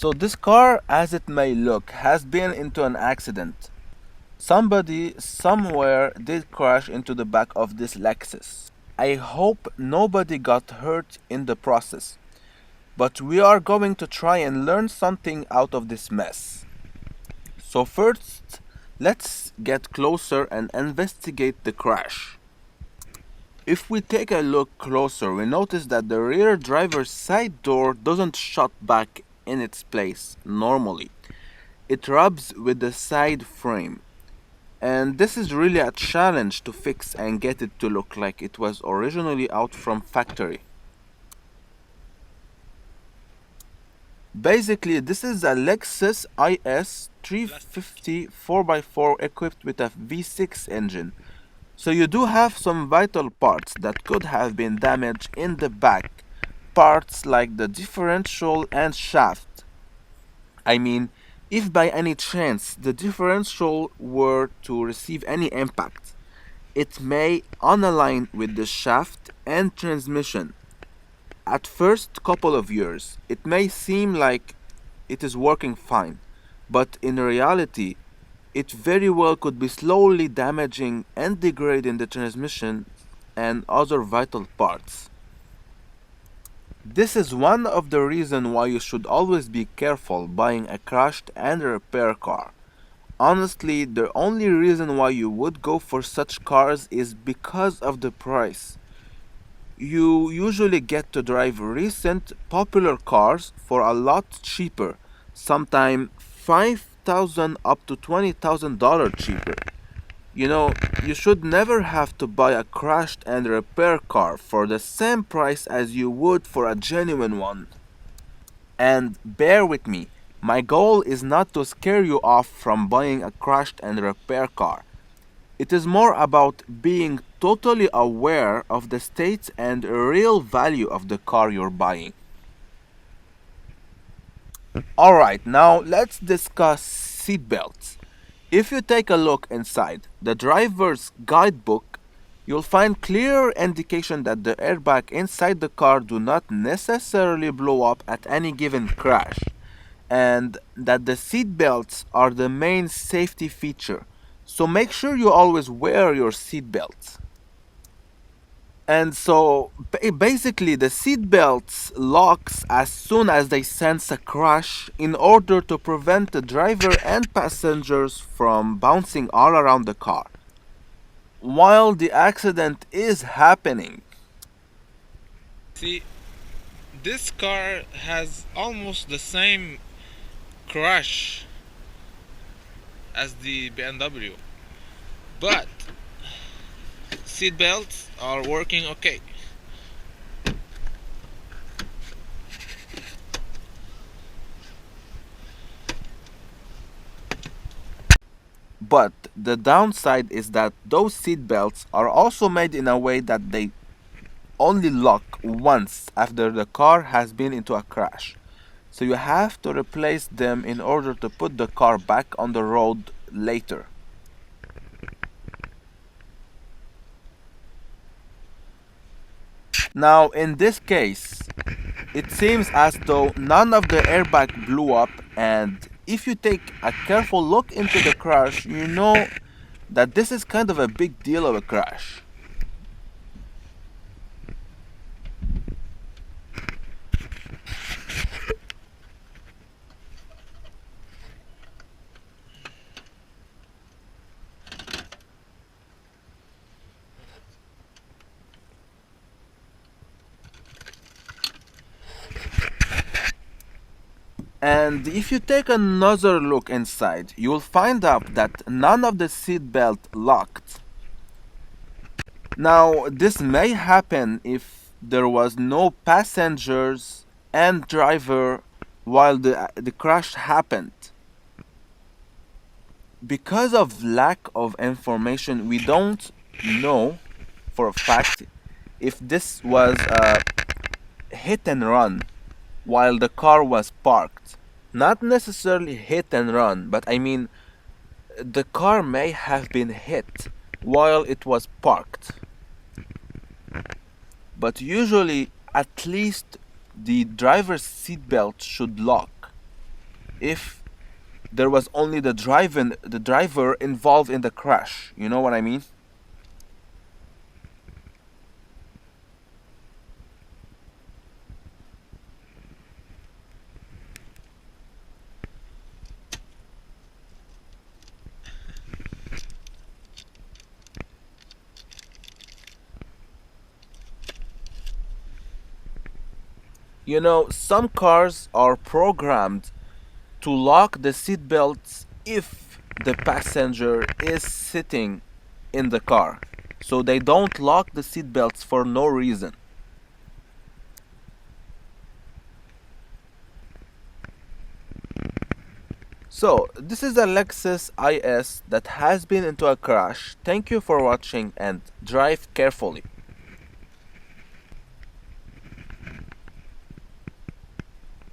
So this car, as it may look, has been into an accident. Somebody somewhere did crash into the back of this Lexus. I hope nobody got hurt in the process, but we are going to try and learn something out of this mess. So first, let's get closer and investigate the crash. If we take a look closer, we notice that the rear driver's side door doesn't shut back in its place normally. It rubs with the side frame. And this is really a challenge to fix and get it to look like it was originally out from factory. Basically, this is a Lexus IS350 4x4 equipped with a V6 engine. So you do have some vital parts that could have been damaged in the back. Parts like the differential and shaft. I mean, if by any chance the differential were to receive any impact, it may unalign with the shaft and transmission. At first couple of years, it may seem like it is working fine, but in reality, it very well could be slowly damaging and degrading the transmission and other vital parts. This is one of the reasons why you should always be careful buying a crashed and repair car. Honestly, the only reason why you would go for such cars is because of the price. You usually get to drive recent popular cars for a lot cheaper, sometimes 5,000 up to $20,000 cheaper. You know, you should never have to buy a crashed and repair car for the same price as you would for a genuine one. And bear with me, my goal is not to scare you off from buying a crashed and repair car. It is more about being totally aware of the state and real value of the car you're buying. Alright, now let's discuss seatbelts. If you take a look inside the driver's guidebook, you'll find clear indication that the airbag inside the car do not necessarily blow up at any given crash, and that the seatbelts are the main safety feature. So make sure you always wear your seatbelt. And so basically the seatbelts locks as soon as they sense a crash in order to prevent the driver and passengers from bouncing all around the car while the accident is happening. See, this car has almost the same crash as the BMW, but seatbelts are working okay. But the downside is that those seatbelts are also made in a way that they only lock once after the car has been into a crash. So you have to replace them in order to put the car back on the road later. Now in this case, it seems as though none of the airbag blew up, and if you take a careful look into the crash, you know that this is kind of a big deal of a crash. And if you take another look inside, you'll find out that none of the seatbelt locked. Now, this may happen if there was no passengers and driver while the crash happened. Because of lack of information, we don't know for a fact if this was a hit and run while the car was parked. Not necessarily hit and run, but I mean, the car may have been hit while it was parked. But usually, at least the driver's seatbelt should lock. if there was only the driver involved in the crash. You know what I mean? You know, some cars are programmed to lock the seat belts if the passenger is sitting in the car. So they don't lock the seat belts for no reason. So, this is a Lexus IS that has been into a crash. Thank you for watching and drive carefully.